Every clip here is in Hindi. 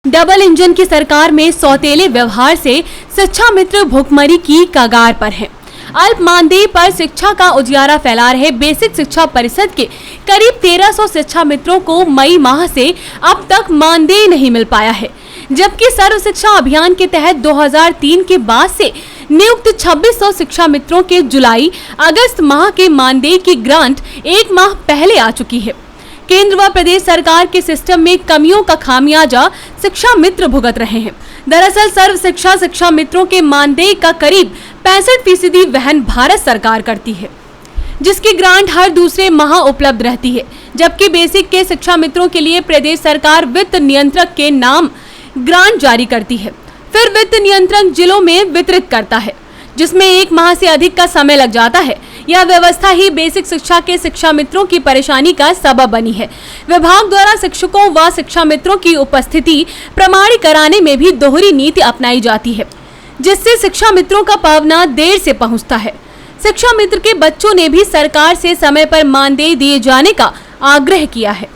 डबल इंजन की सरकार में सौतेले व्यवहार से शिक्षा मित्र भुखमरी की कगार पर हैं। अल्प मानदेय पर शिक्षा का उजियारा फैला रहे बेसिक शिक्षा परिषद के करीब 1300 शिक्षा मित्रों को मई माह से अब तक मानदेय नहीं मिल पाया है, जबकि सर्व शिक्षा अभियान के तहत 2003 के बाद से नियुक्त 2600 शिक्षा मित्रों के जुलाई अगस्त माह के मानदेय की ग्रांट एक माह पहले आ चुकी है। केंद्र व प्रदेश सरकार के सिस्टम में कमियों का खामियाजा शिक्षा मित्र भुगत रहे हैं। दरअसल सर्व शिक्षा मित्रों के मानदेय का करीब 65% वहन भारत सरकार करती है, जिसकी ग्रांट हर दूसरे माह उपलब्ध रहती है, जबकि बेसिक के शिक्षा मित्रों के लिए प्रदेश सरकार वित्त नियंत्रक के नाम ग्रांट जारी करती है, फिर वित्त नियंत्रक जिलों में वितरित करता है, जिसमें एक माह से अधिक का समय लग जाता है। यह व्यवस्था ही बेसिक शिक्षा के शिक्षा मित्रों की परेशानी का सबब बनी है। विभाग द्वारा शिक्षकों व शिक्षा मित्रों की उपस्थिति प्रमाणित कराने में भी दोहरी नीति अपनाई जाती है, जिससे शिक्षा मित्रों का पावना देर से पहुंचता है। शिक्षा मित्र के बच्चों ने भी सरकार से समय पर मानदेय दिए जाने का आग्रह किया है।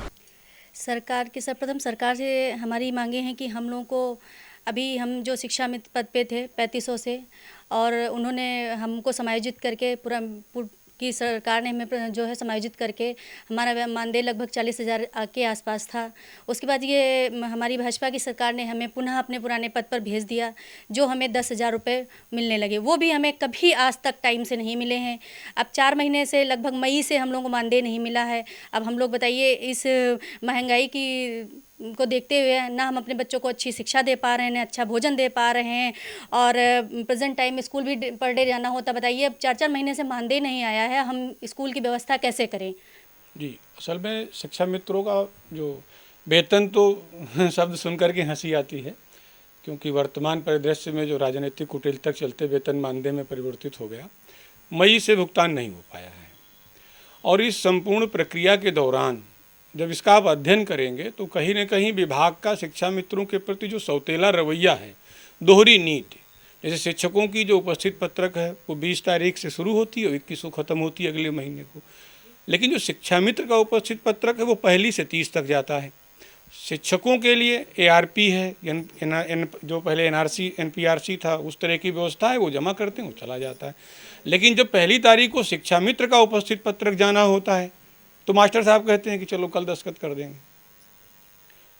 सरकार के सर्वप्रथम सरकार से हमारी मांगे हैं कि हम लोगों को अभी हम जो शिक्षा मित्र पद पे थे 3500 से, और उन्होंने हमको समायोजित करके पूरा की सरकार ने हमें जो है समायोजित करके हमारा मानदेय लगभग 40,000 के आसपास था। उसके बाद ये हमारी भाजपा की सरकार ने हमें पुनः अपने पुराने पद पर भेज दिया, जो हमें 10,000 रुपये मिलने लगे। वो भी हमें कभी आज तक टाइम से नहीं मिले हैं। अब 4 महीने से लगभग मई से हम लोगों को मानदेय नहीं मिला है। अब हम लोग बताइए, इस महंगाई की को देखते हुए ना हम अपने बच्चों को अच्छी शिक्षा दे पा रहे हैं, ना अच्छा भोजन दे पा रहे हैं, और प्रेजेंट टाइम में स्कूल भी पर डे जाना होता। बताइए, अब 4-4 महीने से मानदेय नहीं आया है, हम स्कूल की व्यवस्था कैसे करें? जी, असल में शिक्षा मित्रों का जो वेतन तो शब्द सुनकर के हंसी आती है, क्योंकि वर्तमान परिदृश्य में जो राजनीतिक कुटिलता चलते वेतन मानदेय में परिवर्तित हो गया, मई से भुगतान नहीं हो पाया है। और इस संपूर्ण प्रक्रिया के दौरान जब इसका आप अध्ययन करेंगे तो कहीं न कहीं विभाग का शिक्षा मित्रों के प्रति जो सौतेला रवैया है, दोहरी नीति, जैसे शिक्षकों की जो उपस्थित पत्रक है वो 20 तारीख से शुरू होती है और 21 को ख़त्म होती है अगले महीने को, लेकिन जो शिक्षा मित्र का उपस्थित पत्रक है वो 1 से 30 तक जाता है। शिक्षकों के लिए ARP है, जो पहले NRC NPRC था, उस तरह की व्यवस्था है, वो जमा करते हैं, वो चला जाता है। लेकिन जब 1 तारीख को शिक्षा मित्र का उपस्थित पत्रक जाना होता है तो मास्टर साहब कहते हैं कि चलो कल दस्तखत कर देंगे।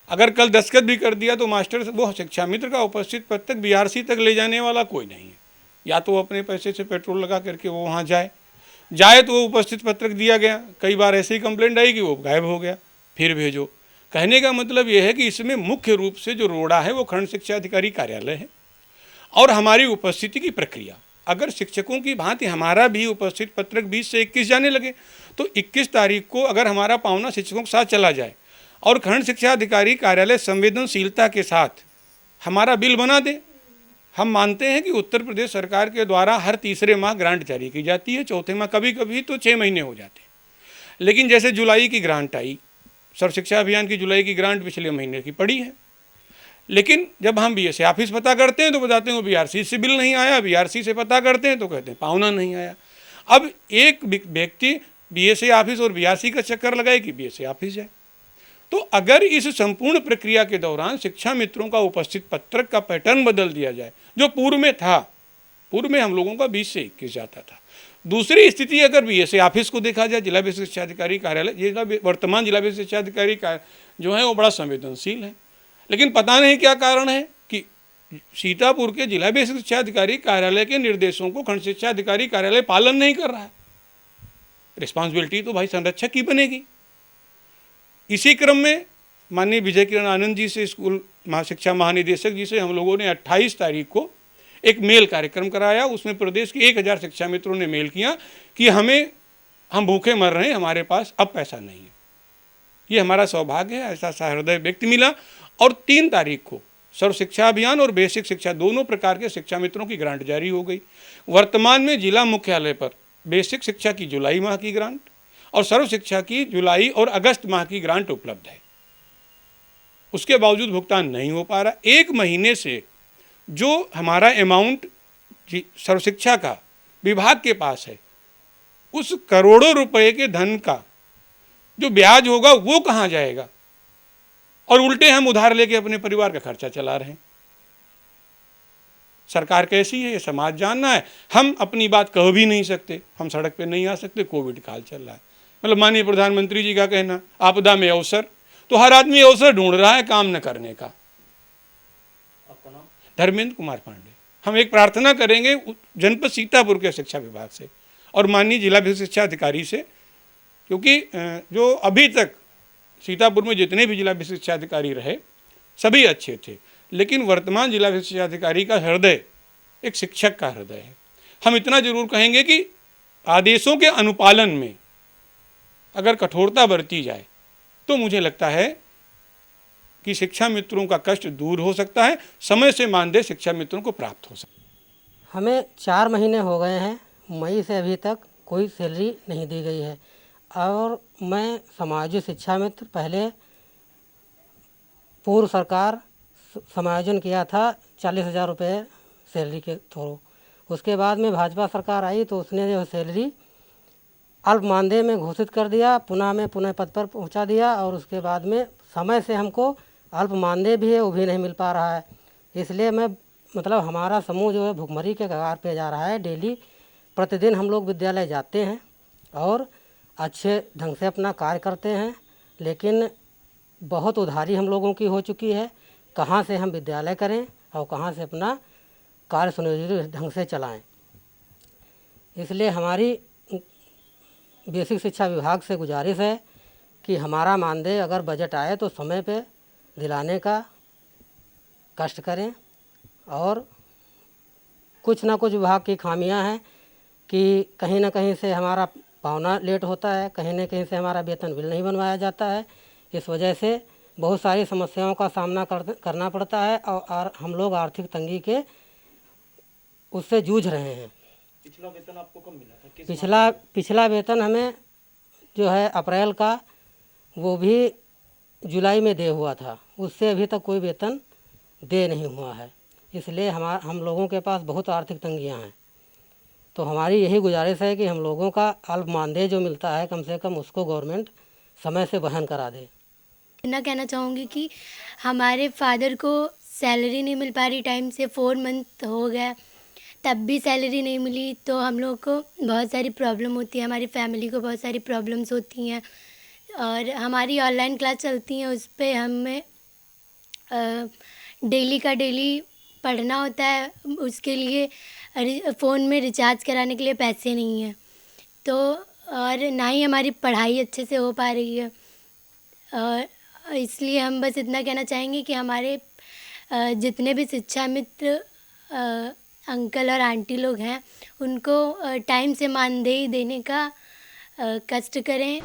अगर कल दस्तखत भी कर दिया तो मास्टर वो शिक्षा मित्र का उपस्थित पत्रक BRC तक ले जाने वाला कोई नहीं है। या तो वो अपने पैसे से पेट्रोल लगा करके वो वहाँ जाए तो वो उपस्थित पत्रक दिया गया। कई बार ऐसी कंप्लेंट आई कि वो गायब हो गया, फिर भेजो। कहने का मतलब ये है कि इसमें मुख्य रूप से जो रोड़ा है वो खंड शिक्षा अधिकारी कार्यालय है और हमारी उपस्थिति की प्रक्रिया। अगर शिक्षकों की भांति हमारा भी उपस्थित पत्रक 20 से 21 जाने लगे तो 21 तारीख को अगर हमारा पावना शिक्षकों के साथ चला जाए और खंड शिक्षा अधिकारी कार्यालय संवेदनशीलता के साथ हमारा बिल बना दे, हम मानते हैं कि उत्तर प्रदेश सरकार के द्वारा हर तीसरे माह ग्रांट जारी की जाती है, चौथे माह कभी कभी तो 6 महीने हो जाते हैं। लेकिन जैसे जुलाई की ग्रांट आई, सर्व शिक्षा अभियान की जुलाई की ग्रांट पिछले महीने की पड़ी है, लेकिन जब हम BSA ऑफिस पता करते हैं तो बताते हैं वो BRC से बिल नहीं आया, BRC से पता करते हैं तो कहते हैं पावना नहीं आया। अब एक व्यक्ति BSA ऑफिस और BRC का चक्कर लगाए कि BSA ऑफिस जाए। तो अगर इस संपूर्ण प्रक्रिया के दौरान शिक्षा मित्रों का उपस्थित पत्रक का पैटर्न बदल दिया जाए, जो पूर्व में था, पूर्व में हम लोगों का 20 से 21 जाता था। दूसरी स्थिति अगर BSA ऑफिस को देखा जाए, जिला बेसिक शिक्षा अधिकारी कार्यालय, वर्तमान जिला बेसिक शिक्षा अधिकारी जो है वो बड़ा संवेदनशील है, लेकिन पता नहीं क्या कारण है कि सीतापुर के जिला बेसिक शिक्षा अधिकारी कार्यालय के निर्देशों को खंड शिक्षा अधिकारी कार्यालय पालन नहीं कर रहा है। रिस्पॉन्सिबिलिटी तो भाई संरक्षक की बनेगी। इसी क्रम में माननीय विजय किरण आनंद जी से, स्कूल शिक्षा महानिदेशक जी से हम लोगों ने 28 तारीख को एक मेल कार्यक्रम कराया। उसमें प्रदेश के 1000 शिक्षा मित्रों ने मेल किया कि हम भूखे मर रहे हैं, हमारे पास अब पैसा नहीं है। ये हमारा सौभाग्य है, ऐसा सहृदय व्यक्ति मिला। और 3 तारीख को सर्व शिक्षा अभियान और बेसिक शिक्षा दोनों प्रकार के शिक्षा मित्रों की ग्रांट जारी हो गई। वर्तमान में जिला मुख्यालय पर बेसिक शिक्षा की जुलाई माह की ग्रांट और सर्व शिक्षा की जुलाई और अगस्त माह की ग्रांट उपलब्ध है। उसके बावजूद भुगतान नहीं हो पा रहा। 1 महीने से जो हमारा अमाउंट सर्व शिक्षा का विभाग के पास है, उस करोड़ों रुपए के धन का जो ब्याज होगा वो कहाँ जाएगा और उल्टे हम उधार लेके अपने परिवार का खर्चा चला रहे हैं। सरकार कैसी है ये समाज जानना है। हम अपनी बात कह भी नहीं सकते, हम सड़क पे नहीं आ सकते, कोविड काल चल रहा है। मतलब माननीय प्रधानमंत्री जी का कहना, आपदा में अवसर, तो हर आदमी अवसर ढूंढ रहा है काम न करने का। धर्मेंद्र कुमार पांडे। हम एक प्रार्थना करेंगे जनपद सीतापुर के शिक्षा विभाग से और माननीय जिला शिक्षा अधिकारी से, क्योंकि जो अभी तक सीतापुर में जितने भी जिला शिक्षा अधिकारी रहे सभी अच्छे थे, लेकिन वर्तमान जिला शिक्षा अधिकारी का हृदय एक शिक्षक का हृदय है। हम इतना जरूर कहेंगे कि आदेशों के अनुपालन में अगर कठोरता बरती जाए तो मुझे लगता है कि शिक्षा मित्रों का कष्ट दूर हो सकता है, समय से मानदेय शिक्षा मित्रों को प्राप्त हो सकता है। हमें 4 महीने हो गए हैं, मई से अभी तक कोई सैलरी नहीं दी गई है। और मैं समायोजित शिक्षा मित्र पहले पूर्व सरकार समायोजन किया था 40,000 रुपये सैलरी के थ्रू। उसके बाद में भाजपा सरकार आई तो उसने जो सैलरी अल्प मानदेय में घोषित कर दिया, पुनः पद पर पहुंचा दिया और उसके बाद में समय से हमको अल्प मानदेय भी है वो भी नहीं मिल पा रहा है। इसलिए मैं मतलब हमारा समूह जो है भुखमरी के कगार पे जा रहा है। डेली प्रतिदिन हम लोग विद्यालय जाते हैं और अच्छे ढंग से अपना कार्य करते हैं, लेकिन बहुत उधारी हम लोगों की हो चुकी है। कहाँ से हम विद्यालय करें और कहाँ से अपना कार्य सुनियोजित ढंग से चलाएं। इसलिए हमारी बेसिक शिक्षा विभाग से गुजारिश है कि हमारा मानदेय अगर बजट आए तो समय पे दिलाने का कष्ट करें। और कुछ ना कुछ विभाग की खामियां हैं कि कहीं ना कहीं से हमारा पावना लेट होता है, कहीं ना कहीं से हमारा वेतन बिल नहीं बनवाया जाता है। इस वजह से बहुत सारी समस्याओं का सामना करना पड़ता है और हम लोग आर्थिक तंगी के उससे जूझ रहे हैं। पिछला वेतन आपको कब मिला था? पिछला वेतन हमें जो है अप्रैल का, वो भी जुलाई में दे हुआ था, उससे अभी तक कोई वेतन दे नहीं हुआ है। इसलिए हम लोगों के पास बहुत आर्थिक तंगियां हैं। तो हमारी यही गुजारिश है कि हम लोगों का अल्प मानदेय जो मिलता है कम से कम उसको गवर्नमेंट समय से वहन करा दे। इतना कहना चाहूँगी कि हमारे फादर को सैलरी नहीं मिल पा रही टाइम से, 4 मंथ हो गया, तब भी सैलरी नहीं मिली तो हम लोग को बहुत सारी प्रॉब्लम होती है, हमारी फैमिली को बहुत सारी प्रॉब्लम्स होती हैं। और हमारी ऑनलाइन क्लास चलती हैं, उस पर हमें डेली का डेली पढ़ना होता है, उसके लिए फ़ोन में रिचार्ज कराने के लिए पैसे नहीं हैं। तो और ना ही हमारी पढ़ाई अच्छे से हो पा रही है। और इसलिए हम बस इतना कहना चाहेंगे कि हमारे जितने भी शिक्षा मित्र अंकल और आंटी लोग हैं उनको टाइम से मानदेय देने का कष्ट करें।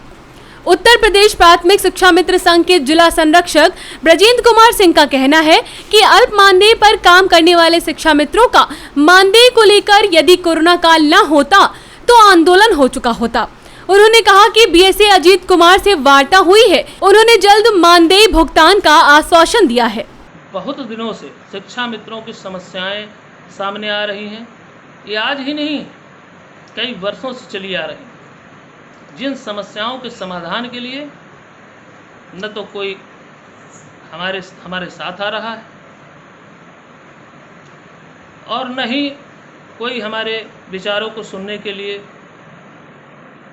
उत्तर प्रदेश प्राथमिक शिक्षा मित्र संघ के जिला संरक्षक ब्रजेंद्र कुमार सिंह का कहना है कि अल्प मानदेय पर काम करने वाले शिक्षा मित्रों का मानदेय को लेकर यदि कोरोना काल न होता तो आंदोलन हो चुका होता। उन्होंने कहा कि बीएसए अजीत कुमार से वार्ता हुई है, उन्होंने जल्द मानदेय भुगतान का आश्वासन दिया है। बहुत दिनों से शिक्षा मित्रों की समस्याएं सामने आ रही हैं। ये आज ही नहीं, कई वर्षों से चली आ रही हैं। जिन समस्याओं के समाधान के लिए न तो कोई हमारे साथ आ रहा है और न ही कोई हमारे विचारों को सुनने के लिए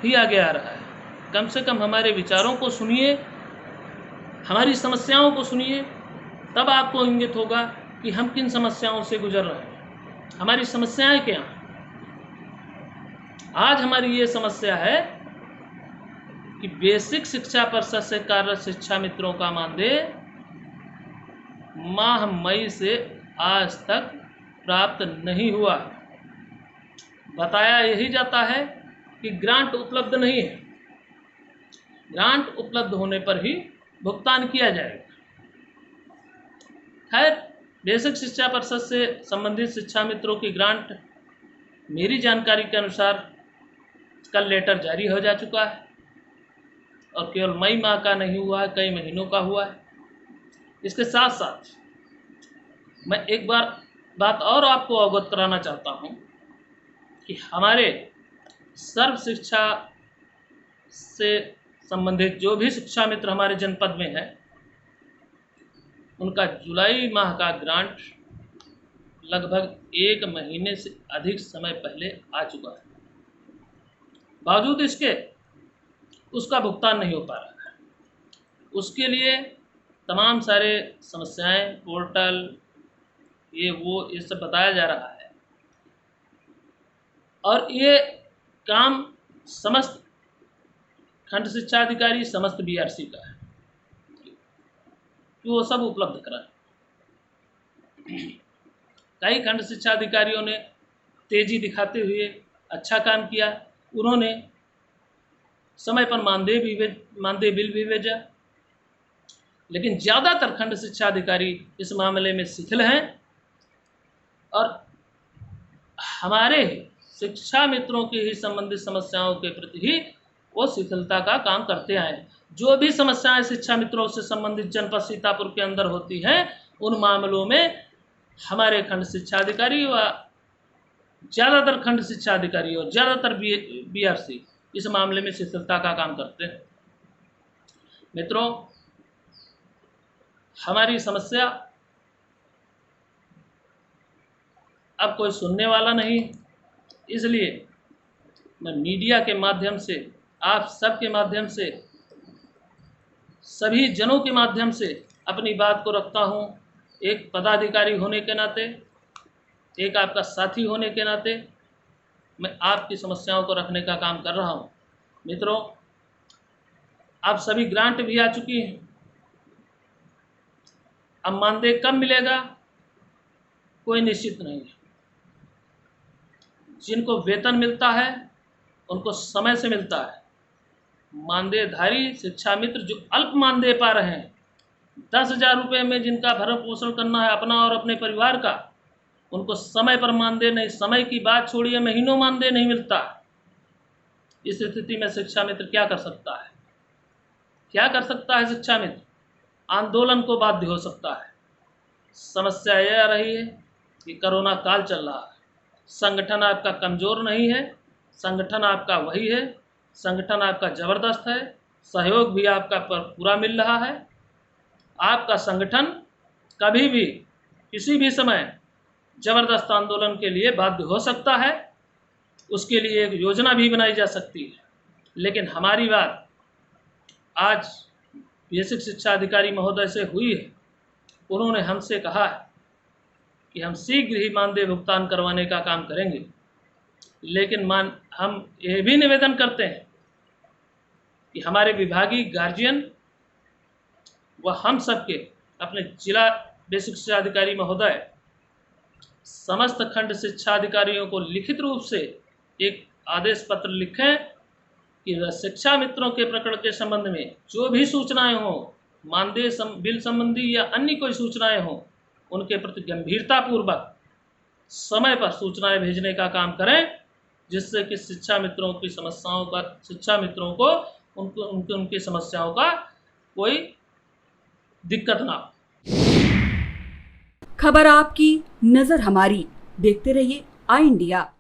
ही आगे आ रहा है। कम से कम हमारे विचारों को सुनिए, हमारी समस्याओं को सुनिए, तब आपको इंगित होगा कि हम किन समस्याओं से गुजर रहे हैं, हमारी समस्याएं क्या हैं। आज हमारी ये समस्या है कि बेसिक शिक्षा परिषद से कार्यरत शिक्षा मित्रों का मानदेय माह मई से आज तक प्राप्त नहीं हुआ। बताया यही जाता है कि ग्रांट उपलब्ध नहीं है, ग्रांट उपलब्ध होने पर ही भुगतान किया जाएगा। खैर, बेसिक शिक्षा परिषद से संबंधित शिक्षा मित्रों की ग्रांट मेरी जानकारी के अनुसार कल लेटर जारी हो जा चुका है और केवल मई माह का नहीं हुआ है, कई महीनों का हुआ है। इसके साथ साथ मैं एक बार बात और आपको अवगत कराना चाहता हूं कि हमारे सर्व शिक्षा से संबंधित जो भी शिक्षा मित्र हमारे जनपद में हैं, उनका जुलाई माह का ग्रांट लगभग 1 महीने से अधिक समय पहले आ चुका है। बावजूद इसके उसका भुगतान नहीं हो पा रहा है। उसके लिए तमाम सारे समस्याएं, पोर्टल, ये सब बताया जा रहा है और ये काम समस्त खंड शिक्षा अधिकारी, समस्त बीआरसी का है कि वो सब उपलब्ध कराएं। कई खंड शिक्षा अधिकारियों ने तेजी दिखाते हुए अच्छा काम किया। उन्होंने समय पर मानदेय बिल भी भेजा, लेकिन ज़्यादातर खंड शिक्षा अधिकारी इस मामले में शिथिल हैं और हमारे शिक्षा मित्रों की ही संबंधित समस्याओं के प्रति ही वो शिथिलता का काम करते आए। जो भी समस्याएं शिक्षा मित्रों से संबंधित जनपद सीतापुर के अंदर होती हैं, उन मामलों में हमारे खंड शिक्षा अधिकारी व ज़्यादातर खंड शिक्षा अधिकारी और ज़्यादातर बीआरसी इस मामले में शिथिलता का काम करते हैं। मित्रों, हमारी समस्या अब कोई सुनने वाला नहीं, इसलिए मैं मीडिया के माध्यम से, आप सब के माध्यम से, सभी जनों के माध्यम से अपनी बात को रखता हूँ। एक पदाधिकारी होने के नाते, एक आपका साथी होने के नाते मैं आपकी समस्याओं को रखने का काम कर रहा हूँ। मित्रों, अब सभी ग्रांट भी आ चुकी हैं। अब मानदेय कब मिलेगा कोई निश्चित नहीं है। जिनको वेतन मिलता है उनको समय से मिलता है। मानदेयधारी शिक्षा मित्र जो अल्प मानदेय पा रहे हैं, 10,000 रुपये में जिनका भरण पोषण करना है अपना और अपने परिवार का, उनको समय पर मानदेय नहीं, समय की बात छोड़िए, महीनों मानदेय नहीं मिलता। इस स्थिति में शिक्षा मित्र क्या कर सकता है? क्या कर सकता है शिक्षा मित्र? आंदोलन को बाध्य हो सकता है। समस्या यह आ रही है कि कोरोना काल चल रहा है, संगठन आपका कमज़ोर नहीं है, संगठन आपका वही है, संगठन आपका ज़बरदस्त है, सहयोग भी आपका पूरा मिल रहा है। आपका संगठन कभी भी किसी भी समय ज़बरदस्त आंदोलन के लिए बाध्य हो सकता है। उसके लिए एक योजना भी बनाई जा सकती है। लेकिन हमारी बात आज बेसिक शिक्षा अधिकारी महोदय से हुई है। उन्होंने हमसे कहा है कि हम शीघ्र ही मानदेय भुगतान करवाने का काम करेंगे। लेकिन हम ये भी निवेदन करते हैं कि हमारे विभागीय गार्जियन व हम सबके अपने जिला बेसिक शिक्षा अधिकारी महोदय समस्त खंड शिक्षा अधिकारियों को लिखित रूप से एक आदेश पत्र लिखें कि शिक्षा मित्रों के प्रकरण के संबंध में जो भी सूचनाएं हों, मानदेय बिल संबंधी या अन्य कोई सूचनाएं हों, उनके प्रति गंभीरतापूर्वक समय पर सूचनाएं भेजने का काम करें, जिससे कि शिक्षा मित्रों की समस्याओं का, शिक्षा मित्रों को उनकी समस्याओं का कोई दिक्कत ना हो। खबर आपकी, नजर हमारी। देखते रहिए आई इंडिया।